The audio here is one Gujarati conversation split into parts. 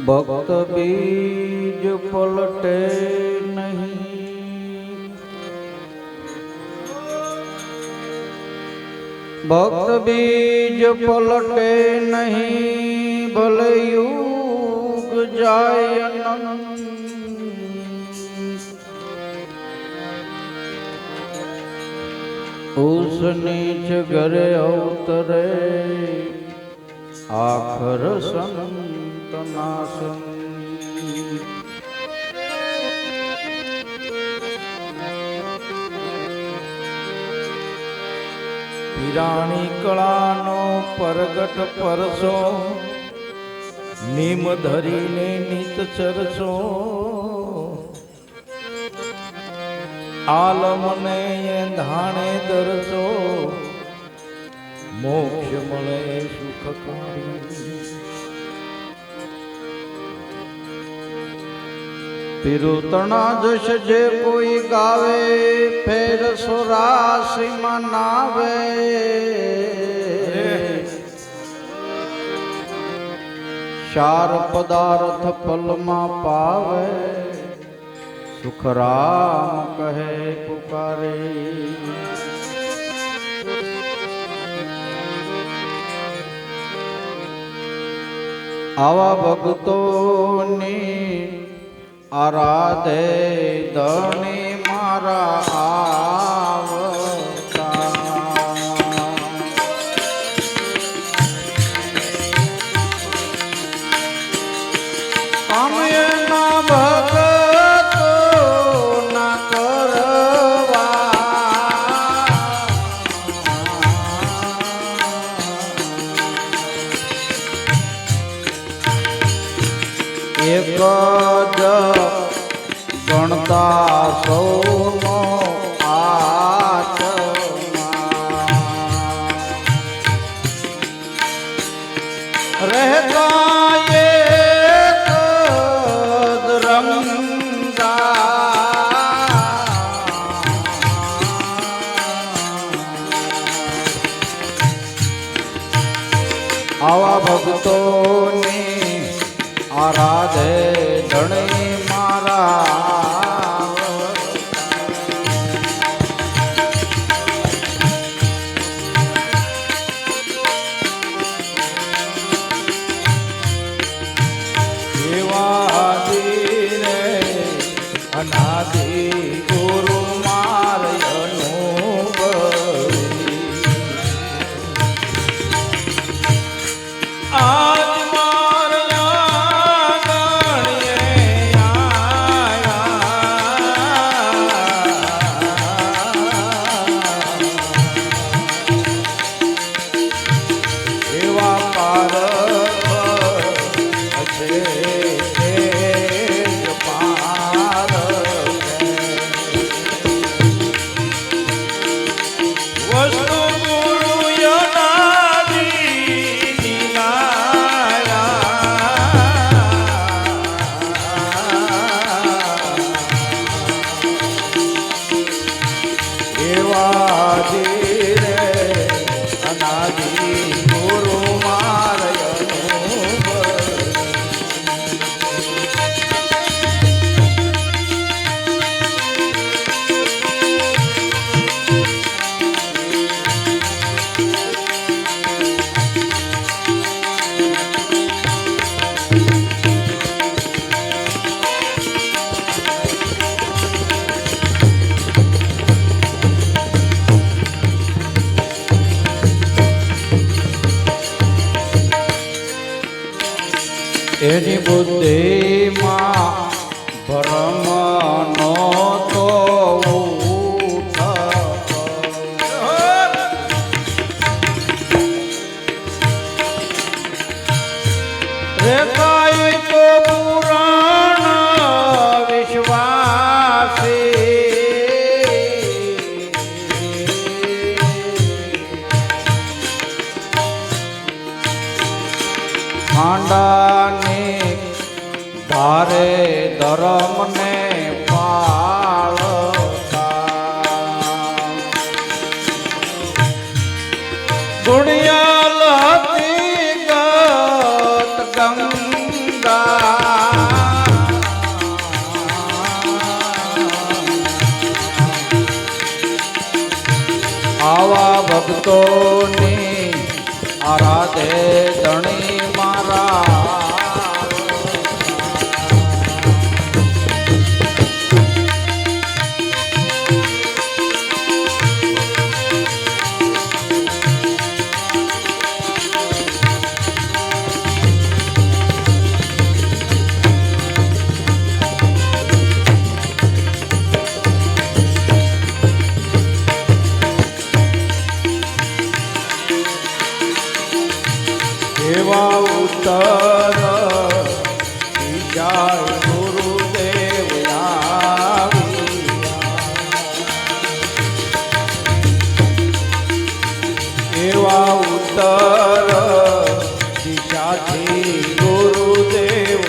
ભક્ત બીજ પલટે નહીં, ભક્ત બીજ પલટે નહીં, ભલે યુગ જાય અનંત। ઉસ નીચ ઘરે અવતરે આખર સંત નાસન। પીરાણી કળાનો પરગટ પરસો, નીમ ધરીને નિત ચરસો। આલમને ધાણે દરસો, મોક્ષ મળે સુખકારી। પિરુતણા જશ જે કોઈ ગાવે, ફેર સોરાસીમાં નાવે। ચાર પદાર્થ પલમાં પાવે, સુખરામ કહે પુકારે। આવા ભક્તોની આરાધે ધણી મારા આવતા। કામયના ભક્તો ના કરવા, એક જ ગણતા સૌનો આત્મા। રહેતા એક જ રંગા, આવા ભક્તોની આરાધે ધણી મારા। દેવાદિ રે અનાદિ ગુરુ મારે અનુભવી। એની બુદ્ધિમાં ભરમ નહોતો ઉઠતો, રેતાય તો પુરાણ વિશ્વાસી। ખાંડાની ભારે ધર્મને પાળતા, ગુણિયાલ હતી ગત ગંગા। ભક્તોની આરાધે ધણી મારા એવા ઉત્તર જય ગુરુદેવ એવા ઉત્તર દિશાથી ગુરુદેવ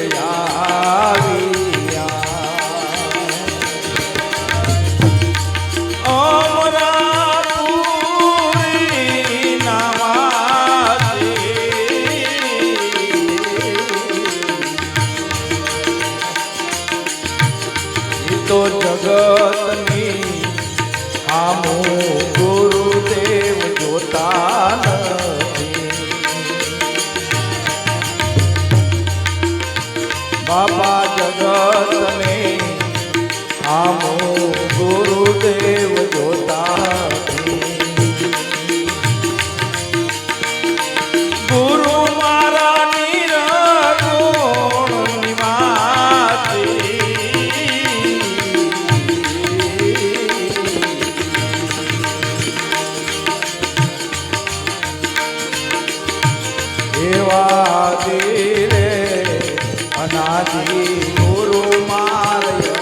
તો જગતની આમો ગુરુદેવ જોતા નથી બાબા જગતને આમો ગુરુદેવ જોતા નથી ગુરુ મારા નિરગુણ નિવાસી એવા ધીરે અનાજી ગુરુ માર્ય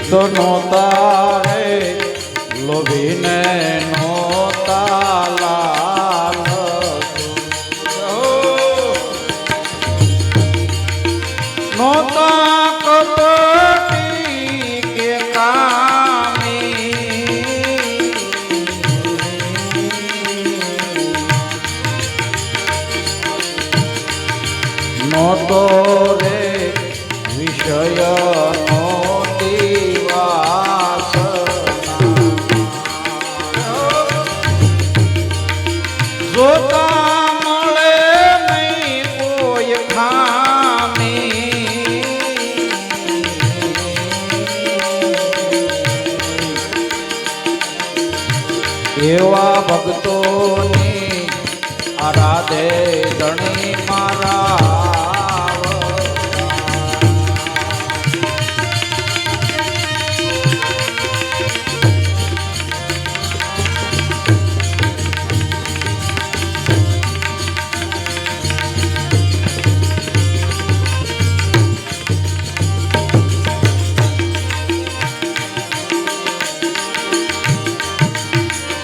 તો નોતા રે લોભીને નોતા લાલ નોતા કપટી કે કામી નોતો રે વિષય જોતા મળે નહીં કોઈ ખામી એવા ભક્તોની આરાધે ધણી મારા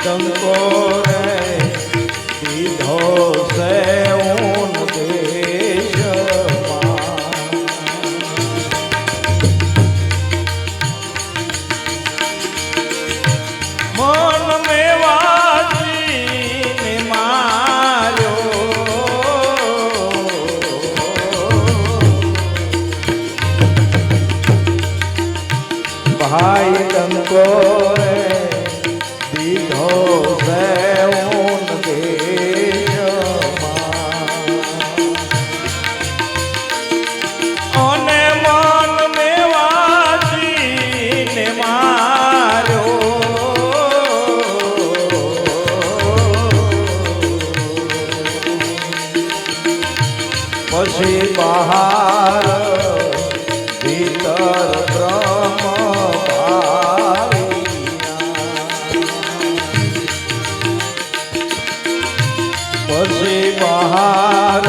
तुमको रे सीधो से उन देश मन में वासी ने मारो भाई तुमको रे सीधो से उन देश ओने मन में वासी ने मारो પછી બહાર ભીતર બ્રહ્મ પછી બહાર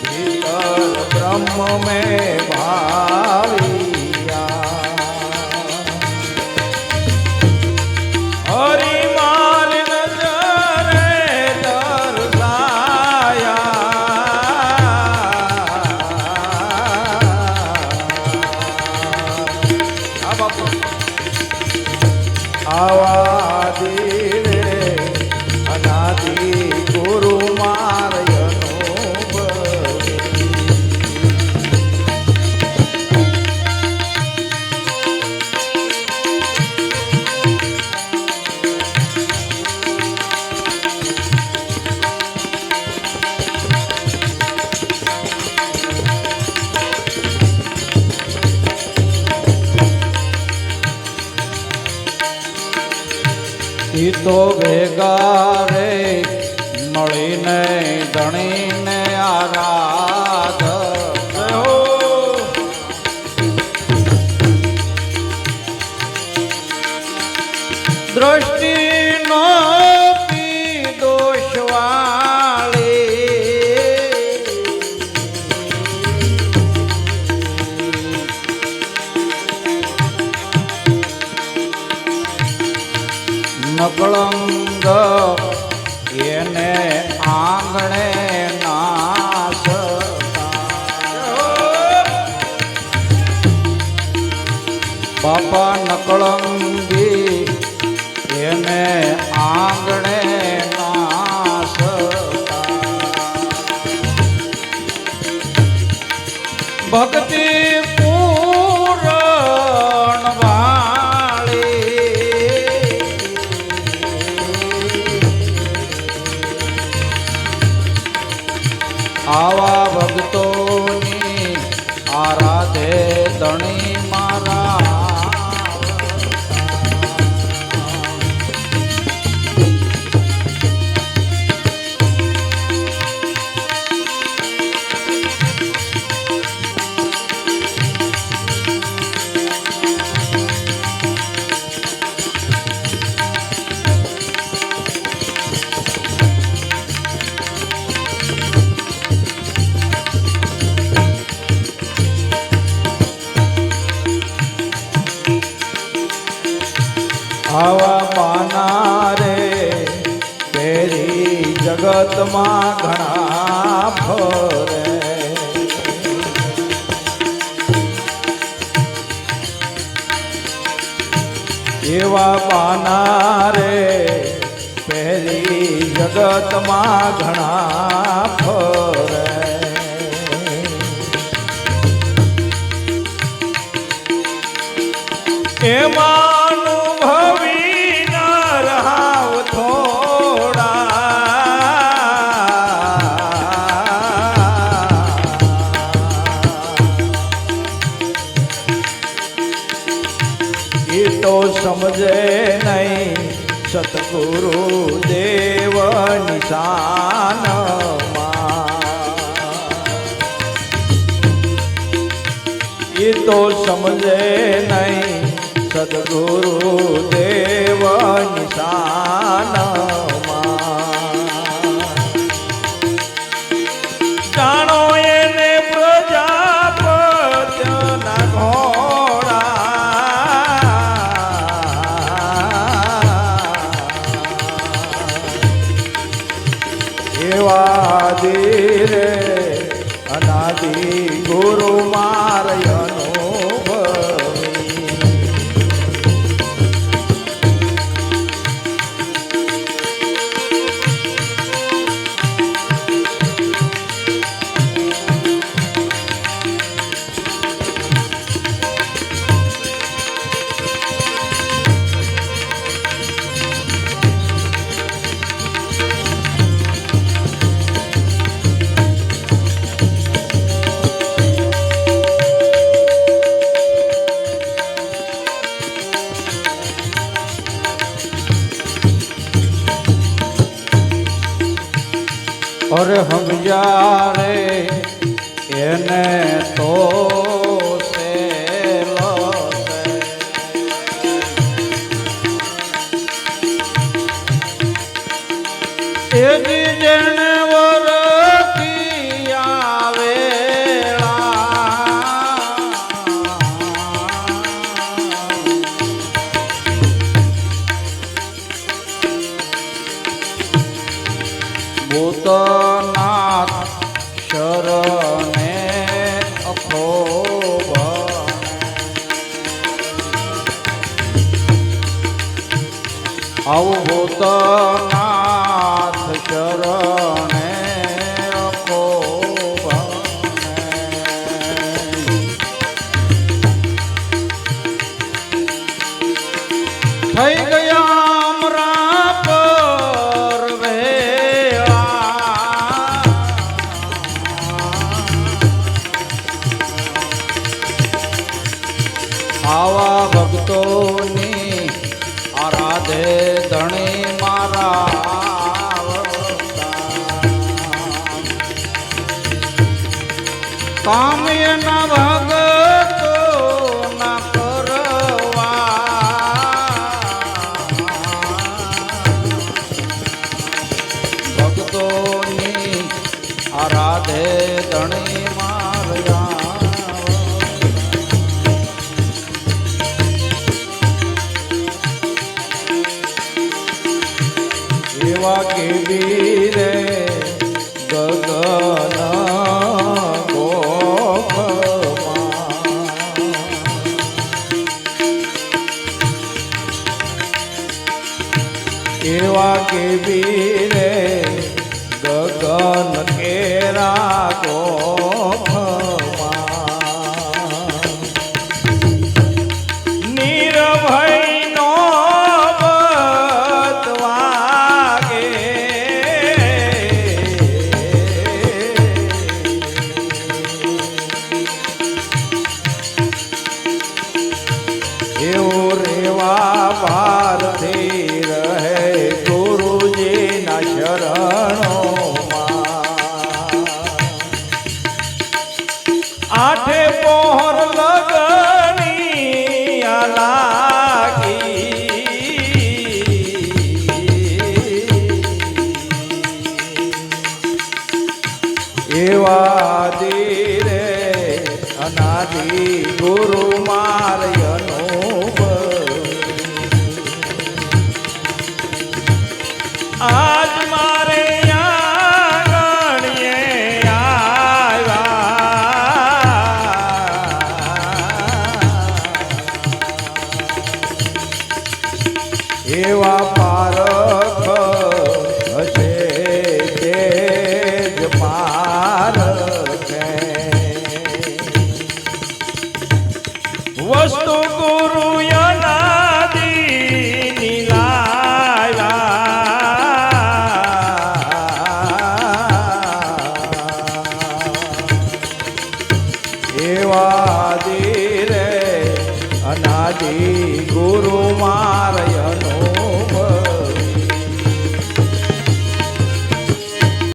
ભીતર બ્રહ્મ में भाविया हरि मारे તો ભેગા રે મળીને ધણીને આરાધ દ્રષ્ટિ નો નકળંગ એને આંગણે બાપા નકળંગી એને આંગણે ભક્તિ પૂરણ આવા ભક્તોની આરાધે ધણી મારા આવા પાના રે તેરી જગતમાં ઘણા ફરે એવા પાના રે પહેરી જગતમાં ઘણા ફરે એમાં તો સમજે નહીં સતગુરુ દેવ નિશાનમાં એ તો સમજે નહીં સદગુરુ દેવ નિશાનમાં જાણો એને પ્રજાપત્યના ઘોડા એવાદિ રે અનાદિ ગુરુ મારય અનુભવી અરે સમજ્યા રે એને તો જેને વરતી આવેલા ભૂતનાથ શરણે અખોબ આવું ભૂતનાથ શરણે અખોબ થઈ ગયા અમરા પર આવા ભક્તોની આરાધે ધણી કામ્યના ભગતો ના કરવા ભક્તોની આરાધે ધણી માર્યા એવા કેવી રે ગગન એવા કેવી રે ગગન કેરા ગોખમાં નિર્ભયનો બતવાગે એવો રેવા ભારતી રહે ગુરુજીના શરણોમાં આઠે પહોર લગની લાગી એવા ધીરે અનાદિ ગુરુ માર્યનો આજ મારે આંગણીએ આવ્યા એવા પારખ હશે તેજ પારખે વસ્તુ ગુરુ અનાદિની એવા ધીરે અનાદિ ગુરુ મારયનો